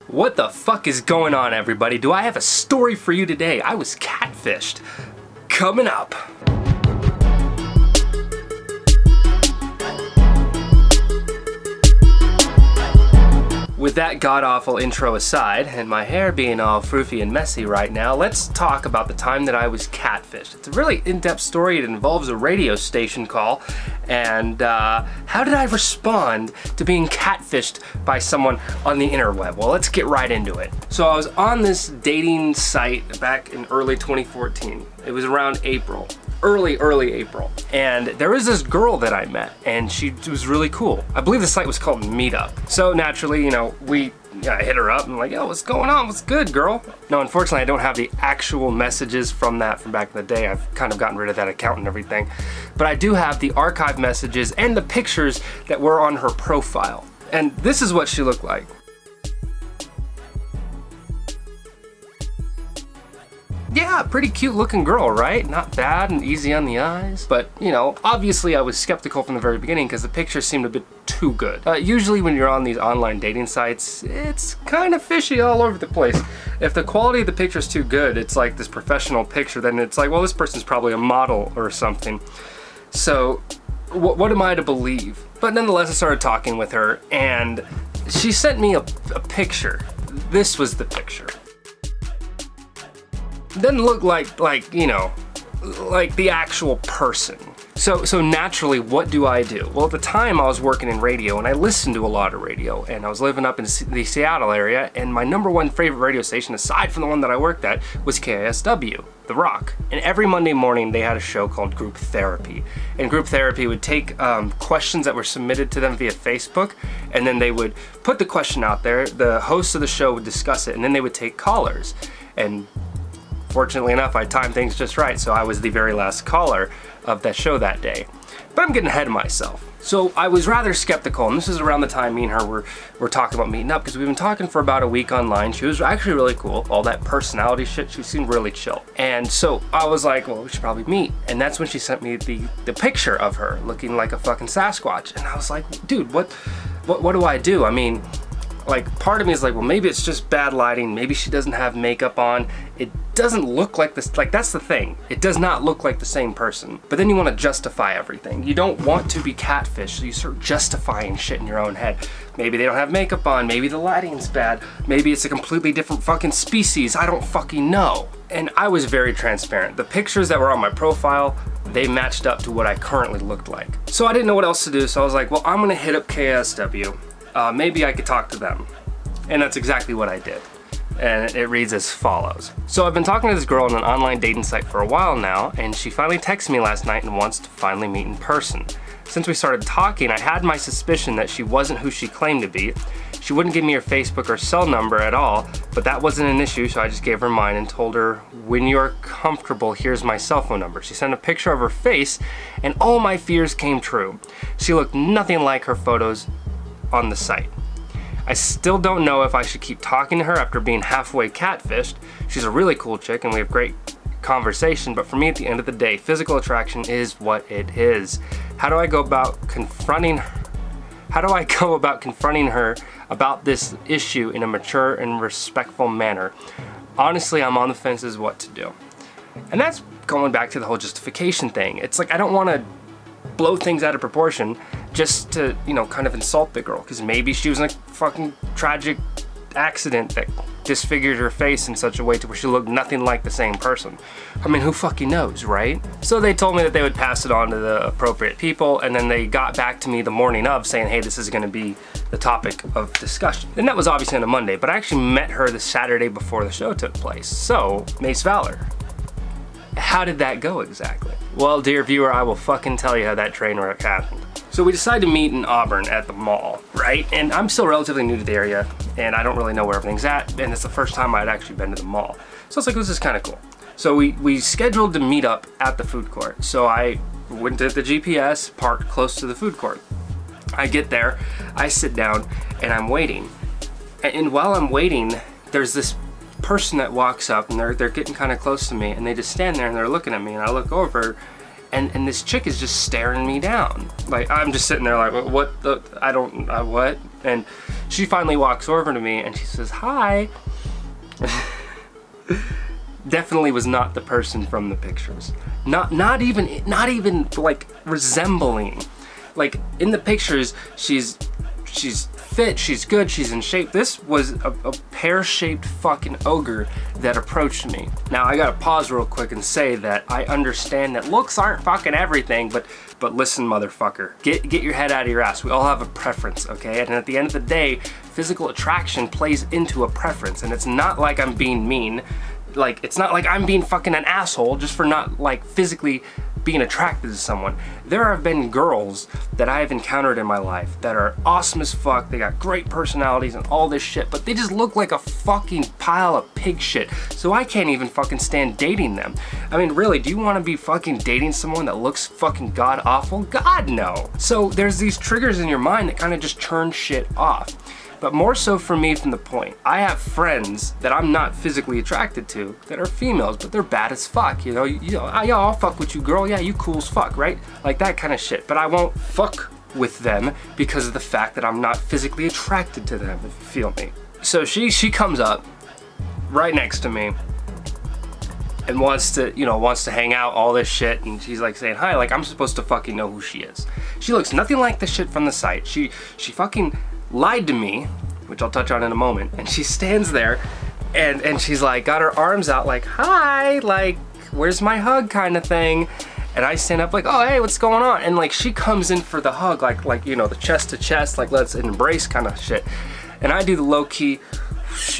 What the fuck is going on, everybody? Do I have a story for you today? I was catfished. Coming up. With that god-awful intro aside, and my hair being all froofy and messy right now, let's talk about the time that I was catfished. It's a really in-depth story. It involves a radio station call, and how did I respond to being catfished by someone on the interweb? Well, let's get right into it. So I was on this dating site back in early 2014. It was around April. Early April. And there was this girl that I met, and she was really cool. I believe the site was called Meetup. So naturally, you know, I hit her up and like, yo, what's going on? What's good, girl? No, unfortunately, I don't have the actual messages from back in the day. I've kind of gotten rid of that account and everything. But I do have the archive messages and the pictures that were on her profile. And this is what she looked like. Yeah, pretty cute looking girl, right? Not bad and easy on the eyes. But, you know, obviously I was skeptical from the very beginning because the pictures seemed a bit too good. Usually when you're on these online dating sites, it's kind of fishy all over the place. If the quality of the picture is too good, it's like this professional picture, then it's like, well, this person's probably a model or something. So, what am I to believe? But nonetheless, I started talking with her and she sent me a picture. This was the picture. Doesn't look like you know, like the actual person. So naturally, what do? Well, at the time I was working in radio and I listened to a lot of radio, and I was living up in the Seattle area, and my #1 favorite radio station, aside from the one that I worked at, was KISW, The Rock. And every Monday morning they had a show called Group Therapy. And Group Therapy would take questions that were submitted to them via Facebook, and then they would put the question out there, the host of the show would discuss it, and then they would take callers. And fortunately enough, I timed things just right, so I was the very last caller of that show that day. But I'm getting ahead of myself. So I was rather skeptical, and this is around the time me and her were talking about meeting up, because we've been talking for about a week online. She was actually really cool. All that personality shit, she seemed really chill. And so I was like, well, we should probably meet. And that's when she sent me the picture of her looking like a fucking Sasquatch. And I was like, dude, what do I do? I mean, like, part of me is like, well, maybe it's just bad lighting. Maybe she doesn't have makeup on. It doesn't look like this. Like, that's the thing. It does not look like the same person. But then you want to justify everything. You don't want to be catfished, so you start justifying shit in your own head. Maybe they don't have makeup on. Maybe the lighting's bad. Maybe it's a completely different fucking species. I don't fucking know. And I was very transparent. The pictures that were on my profile, they matched up to what I currently looked like. So I didn't know what else to do, so I was like, well, I'm gonna hit up KSW. Maybe I could talk to them. And that's exactly what I did. And it reads as follows. So I've been talking to this girl on an online dating site for a while now, and she finally texted me last night and wants to finally meet in person. Since we started talking, I had my suspicion that she wasn't who she claimed to be. She wouldn't give me her Facebook or cell number at all, but that wasn't an issue, so I just gave her mine and told her, when you're comfortable, here's my cell phone number. She sent a picture of her face, and all my fears came true. She looked nothing like her photos on the site. I still don't know if I should keep talking to her after being halfway catfished. She's a really cool chick and we have great conversation, but for me at the end of the day, physical attraction is what it is. How do I go about confronting her about this issue in a mature and respectful manner? Honestly, I'm on the fence as what to do. And that's going back to the whole justification thing. It's like, I don't want to blow things out of proportion just to, you know, kind of insult the girl, because maybe she was in a fucking tragic accident that disfigured her face in such a way to where she looked nothing like the same person. I mean, who fucking knows, right? So they told me that they would pass it on to the appropriate people, and then they got back to me the morning of saying, hey, this is gonna be the topic of discussion. And that was obviously on a Monday, but I actually met her the Saturday before the show took place. So, MaceValor. How did that go exactly? Well, dear viewer, I will fucking tell you how that train wreck happened. So we decided to meet in Auburn at the mall, right? And I'm still relatively new to the area, and I don't really know where everything's at, and it's the first time I'd actually been to the mall. So it's like, this is kind of cool. So we scheduled to meet up at the food court. So I went to the GPS, parked close to the food court. I get there, I sit down, and I'm waiting. And while I'm waiting, there's this person that walks up, and they're getting kind of close to me, and they just stand there and they're looking at me, and I look over, and this chick is just staring me down. Like, I'm just sitting there like, what the, I don't, what? And she finally walks over to me and she says, hi. Definitely was not the person from the pictures. Not even like resembling. Like, in the pictures, she's fit, she's good, she's in shape. This was a pear-shaped fucking ogre that approached me. Now, I gotta pause real quick and say that I understand that looks aren't fucking everything, but listen, motherfucker, get your head out of your ass. We all have a preference, okay? And at the end of the day, physical attraction plays into a preference, and it's not like I'm being mean. Like, it's not like I'm being fucking an asshole just for not, like, physically being attracted to someone. There have been girls that I have encountered in my life that are awesome as fuck, they got great personalities and all this shit, but they just look like a fucking pile of pig shit, so I can't even fucking stand dating them. I mean, really, do you want to be fucking dating someone that looks fucking god awful? God, no. So there's these triggers in your mind that kind of just turn shit off. But more so for me from the point, I have friends that I'm not physically attracted to that are females, but they're bad as fuck, you know, yeah, I'll fuck with you, girl, yeah, you cool as fuck, right? Like that kind of shit, but I won't fuck with them because of the fact that I'm not physically attracted to them, if you feel me. So she comes up right next to me and wants to hang out, all this shit, and she's like saying hi, like I'm supposed to fucking know who she is. She looks nothing like the shit from the site. She fucking lied to me, which I'll touch on in a moment, and she stands there and she's like got her arms out like, hi, like where's my hug kind of thing. And I stand up like, oh hey, what's going on? And like she comes in for the hug, like you know, the chest to chest, like let's embrace kind of shit. And I do the low key,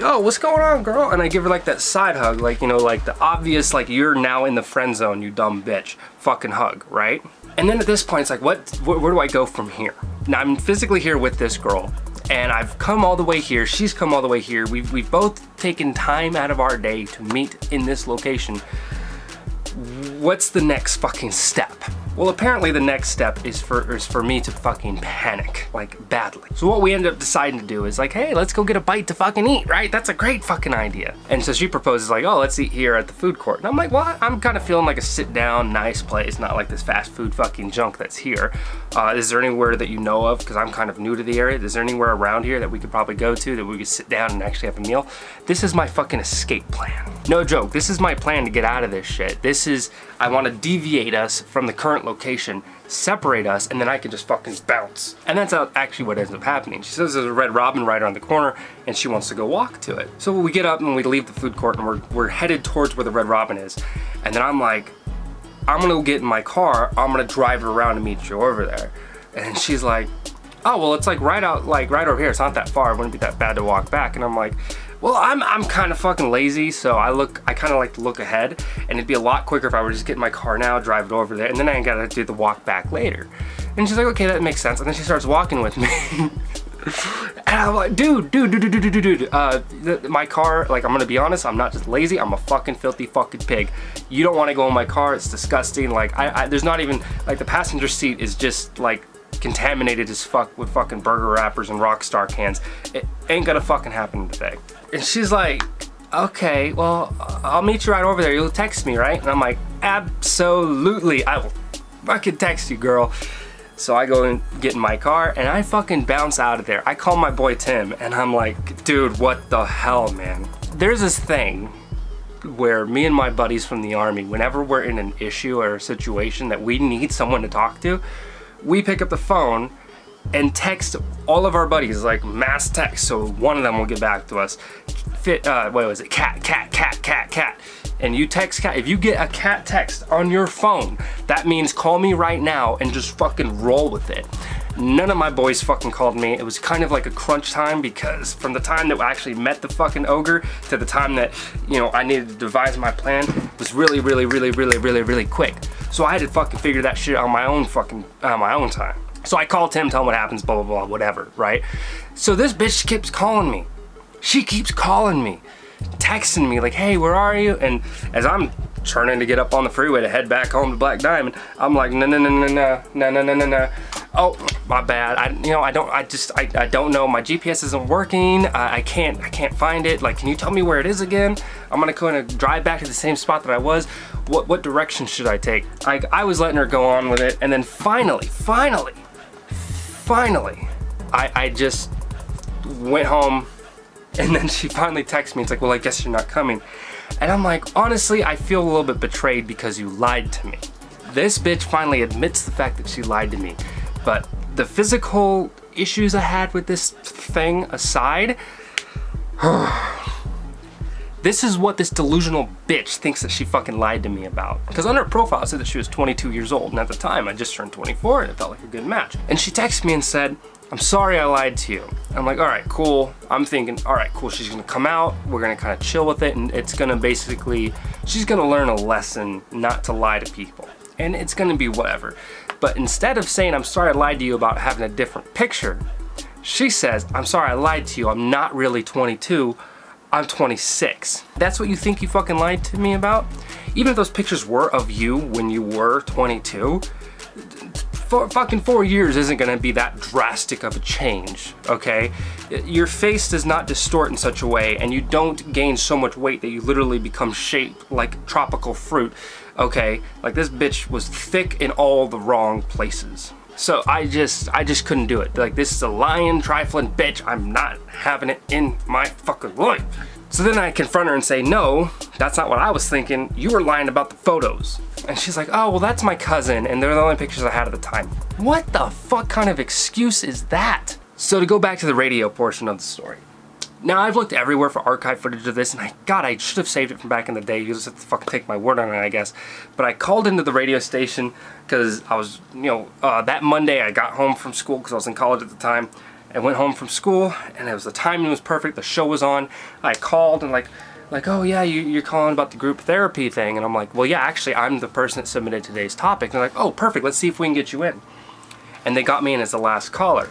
oh, what's going on, girl? And I give her like that side hug, like, you know, like the obvious, like you're now in the friend zone, you dumb bitch, fucking hug, right? And then at this point, it's like, where do I go from here? Now I'm physically here with this girl, and I've come all the way here, she's come all the way here, we've both taken time out of our day to meet in this location. What's the next fucking step? Well, apparently the next step is for me to fucking panic, like badly. So what we ended up deciding to do is like, hey, let's go get a bite to fucking eat, right? That's a great fucking idea. And so she proposes like, oh, let's eat here at the food court. And I'm like, well, I'm kind of feeling like a sit down, nice place, not like this fast food fucking junk that's here. Is there anywhere that you know of? Because I'm kind of new to the area. Is there anywhere around here that we could probably go to that we could sit down and actually have a meal? This is my fucking escape plan. No joke, this is my plan to get out of this shit. This is, I want to deviate us from the current location, separate us, and then I can just fucking bounce. And that's actually what ends up happening. She says there's a Red Robin right around the corner and she wants to go walk to it. So we get up and we leave the food court and we're headed towards where the Red Robin is. And then I'm like, I'm gonna go get in my car, I'm gonna drive her around and meet you over there. And she's like, oh, well, it's like right over here, it's not that far, it wouldn't be that bad to walk back. And I'm like, well, I'm kind of fucking lazy, so I kind of like to look ahead, and it'd be a lot quicker if I were just get in my car now, drive it over there, and then I gotta do the walk back later. And she's like, okay, that makes sense. And then she starts walking with me. And I'm like, dude, my car, like, I'm gonna be honest, I'm not just lazy, I'm a fucking filthy fucking pig. You don't wanna go in my car, it's disgusting. Like, there's not even, like, the passenger seat is just, like, contaminated as fuck with fucking burger wrappers and Rockstar cans. It ain't gonna fucking happen today. And she's like, okay, well, I'll meet you right over there. You'll text me, right? And I'm like, absolutely, I will fucking text you, girl. So I go and get in my car and I fucking bounce out of there. I call my boy Tim and I'm like, dude, what the hell, man? There's this thing where me and my buddies from the Army, whenever we're in an issue or a situation that we need someone to talk to, we pick up the phone and text all of our buddies, like mass text, so one of them will get back to us. What was it? Cat. And you text cat. If you get a cat text on your phone, that means call me right now and just fucking roll with it. None of my boys fucking called me. It was kind of like a crunch time because from the time that we actually met the fucking ogre to the time that, you know, I needed to devise my plan was really quick. So I had to fucking figure that shit on my own fucking, my own time. So I called Tim, tell him what happens, blah, blah, blah, whatever, right? So this bitch keeps calling me. She keeps calling me, texting me like, hey, where are you? And as I'm turning to get up on the freeway to head back home to Black Diamond, I'm like, no. oh, my bad. I don't know. My GPS isn't working. I can't find it. Like, can you tell me where it is again? I'm gonna kind of drive back to the same spot that I was. What direction should I take? I was letting her go on with it, and then finally, I just went home, and then she finally texted me. It's like, well, I guess you're not coming. And I'm like, honestly, I feel a little bit betrayed because you lied to me. This bitch finally admits the fact that she lied to me. But the physical issues I had with this thing aside, this is what this delusional bitch thinks that she fucking lied to me about. Because on her profile it said that she was 22 years old, and at the time I just turned 24 and it felt like a good match. And she texted me and said, I'm sorry I lied to you. I'm like, all right, cool. I'm thinking, all right, cool, she's gonna come out, we're gonna kind of chill with it, and it's gonna basically, she's gonna learn a lesson not to lie to people. And it's gonna be whatever. But instead of saying, I'm sorry I lied to you about having a different picture, she says, I'm sorry I lied to you, I'm not really 22, I'm 26. That's what you think you fucking lied to me about? Even if those pictures were of you when you were 22, fucking 4 years isn't gonna be that drastic of a change, okay? Your face does not distort in such a way, and you don't gain so much weight that you literally become shaped like tropical fruit, okay? Like, this bitch was thick in all the wrong places. So I just couldn't do it. Like, this is a lying, trifling bitch. I'm not having it in my fucking life. So then I confront her and say, no, that's not what I was thinking. You were lying about the photos. And she's like, oh, well, that's my cousin, and they're the only pictures I had at the time. What the fuck kind of excuse is that? So to go back to the radio portion of the story. Now, I've looked everywhere for archive footage of this, and I should have saved it from back in the day. You just have to fucking take my word on it, I guess. But I called into the radio station because I was, that Monday I got home from school because I was in college at the time. I went home from school, and the timing was perfect. The show was on. I called and like, oh yeah, you're calling about the group therapy thing, and I'm like, well, yeah, actually, I'm the person that submitted today's topic. And they're like, oh, perfect. Let's see if we can get you in. And they got me in as the last caller.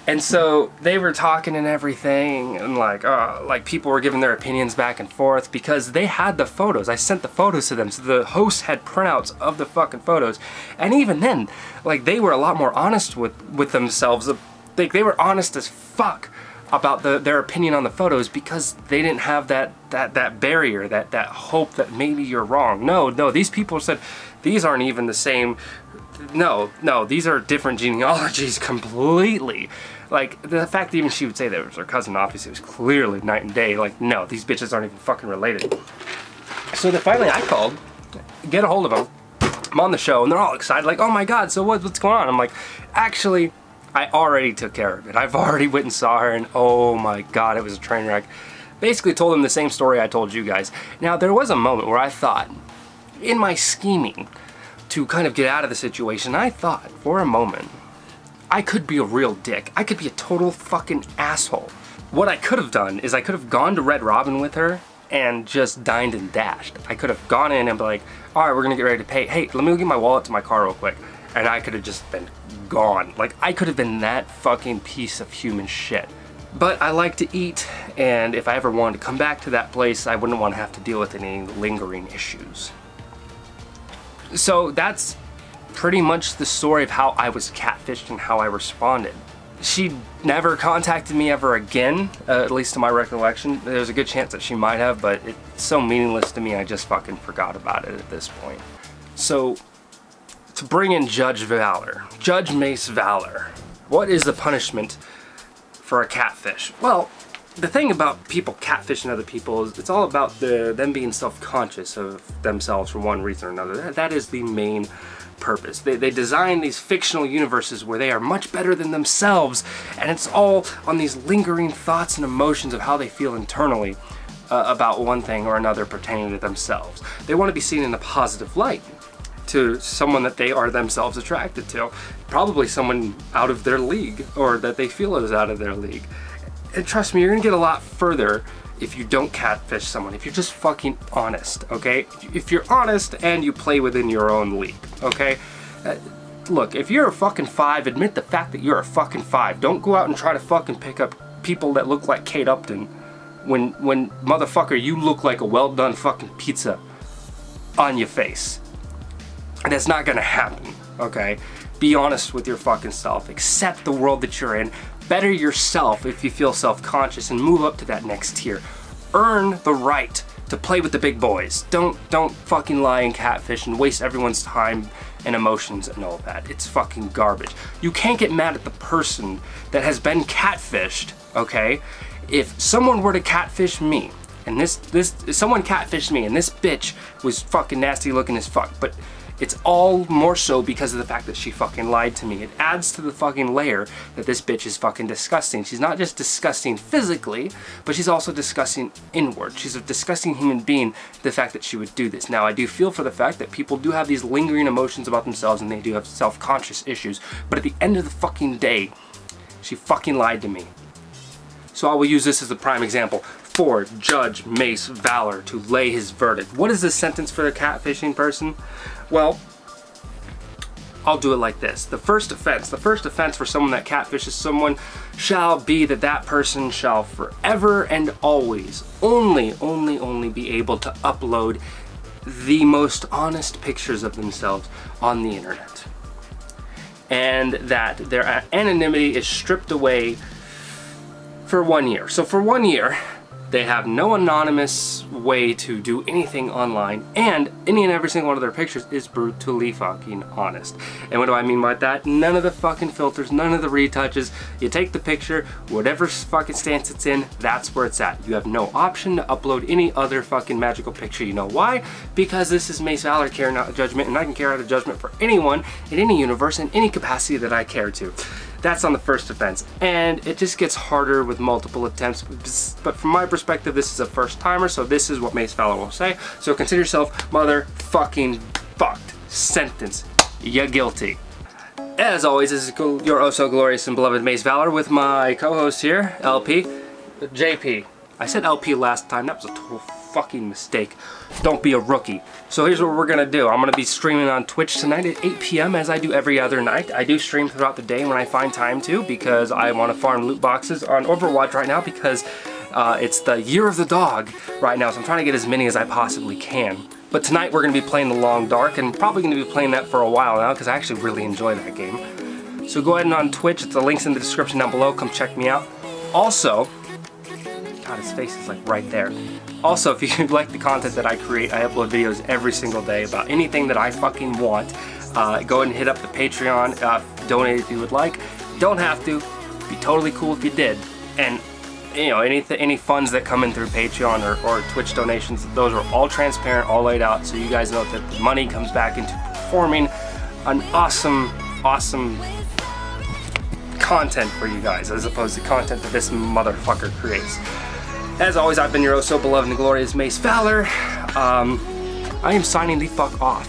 And so they were talking and everything, and like people were giving their opinions back and forth because they had the photos. I sent the photos to them, so the hosts had printouts of the fucking photos. And even then, like, they were a lot more honest with themselves. Like, they were honest as fuck about their opinion on the photos because they didn't have that barrier, that hope that maybe you're wrong. No, these people said these aren't even the same. No, these are different genealogies completely. Like, the fact that even she would say that it was her cousin, obviously, was clearly night and day. Like, no, these bitches aren't even fucking related. So then finally I called, get a hold of them. I'm on the show, and they're all excited, like, oh my god, so what's going on? I'm like, actually, I already took care of it. I've already went and saw her, and oh my god, it was a train wreck. Basically told them the same story I told you guys. Now, there was a moment where I thought, in my scheming, to kind of get out of the situation, I thought, for a moment, I could be a real dick. I could be a total fucking asshole. What I could have done is I could have gone to Red Robin with her and just dined and dashed. I could have gone in and be like, all right, we're gonna get ready to pay. Hey, let me go get my wallet to my car real quick. And I could have just been gone. Like, I could have been that fucking piece of human shit. But I like to eat, and if I ever wanted to come back to that place, I wouldn't want to have to deal with any lingering issues. So that's pretty much the story of how I was catfished and how I responded. She never contacted me ever again, at least to my recollection. There's a good chance that she might have, but it's so meaningless to me I just fucking forgot about it at this point. So, to bring in Judge Valor, Judge MaceValor, what is the punishment for a catfish? Well, the thing about people catfishing other people is it's all about them being self-conscious of themselves for one reason or another. That is the main purpose. They design these fictional universes where they are much better than themselves, and it's all on these lingering thoughts and emotions of how they feel internally about one thing or another pertaining to themselves. They want to be seen in a positive light to someone that they are themselves attracted to. Probably someone out of their league, or that they feel is out of their league. And trust me, you're gonna get a lot further if you don't catfish someone, if you're just fucking honest, okay? If you're honest and you play within your own league, okay? Look, if you're a fucking 5, admit the fact that you're a fucking 5. Don't go out and try to fucking pick up people that look like Kate Upton when motherfucker, you look like a well-done fucking pizza on your face. That's not gonna happen, okay? Be honest with your fucking self. Accept the world that you're in. Better yourself if you feel self-conscious and move up to that next tier. Earn the right to play with the big boys. Don't fucking lie and catfish and waste everyone's time and emotions and all that. It's fucking garbage. You can't get mad at the person that has been catfished, okay? If someone were to catfish me, and someone catfished me, and this bitch was fucking nasty looking as fuck, but it's all more so because of the fact that she fucking lied to me. It adds to the fucking layer that this bitch is fucking disgusting. She's not just disgusting physically, but she's also disgusting inward. She's a disgusting human being, the fact that she would do this. Now, I do feel for the fact that people do have these lingering emotions about themselves and they do have self-conscious issues, but at the end of the fucking day, she fucking lied to me. So I will use this as a prime example for Judge MaceValor to lay his verdict. What is the sentence for the catfishing person? Well, I'll do it like this. The first offense for someone that catfishes someone shall be that person shall forever and always only be able to upload the most honest pictures of themselves on the internet. And that their anonymity is stripped away for 1 year. So for 1 year, they have no anonymous way to do anything online, and any and every single one of their pictures is brutally fucking honest. And what do I mean by that? None of the fucking filters, none of the retouches. You take the picture, whatever fucking stance it's in, that's where it's at. You have no option to upload any other fucking magical picture. You know why? Because this is MaceValor carrying out a judgment, and I can carry out a judgment for anyone in any universe in any capacity that I care to. That's on the first offense, and it just gets harder with multiple attempts, but from my perspective, this is a first timer, so this is what MaceValor will say. So consider yourself motherfucking fucked. Sentence. You're guilty. As always, this is your oh so glorious and beloved MaceValor with my co-host here, LP, JP. I said LP last time, that was a total fucking mistake. Don't be a rookie. So here's what we're gonna do. I'm gonna be streaming on Twitch tonight at 8 p.m. as I do every other night. I do stream throughout the day when I find time to, because I want to farm loot boxes on Overwatch right now, because it's the year of the dog right now, so I'm trying to get as many as I possibly can. But tonight we're gonna be playing the Long Dark, and probably gonna be playing that for a while now, because I actually really enjoy that game. So go ahead and on Twitch, the link's in the description down below, come check me out. Also, God, his face is like right there. Also, if you like the content that I create, I upload videos every single day about anything that I fucking want. Go ahead and hit up the Patreon, donate if you would like. Don't have to, be totally cool if you did. And you know, any funds that come in through Patreon or Twitch donations, those are all transparent, all laid out, so you guys know that the money comes back into performing an awesome content for you guys, as opposed to content that this motherfucker creates. As always, I've been your oh so beloved and glorious MaceValor. I am signing the fuck off.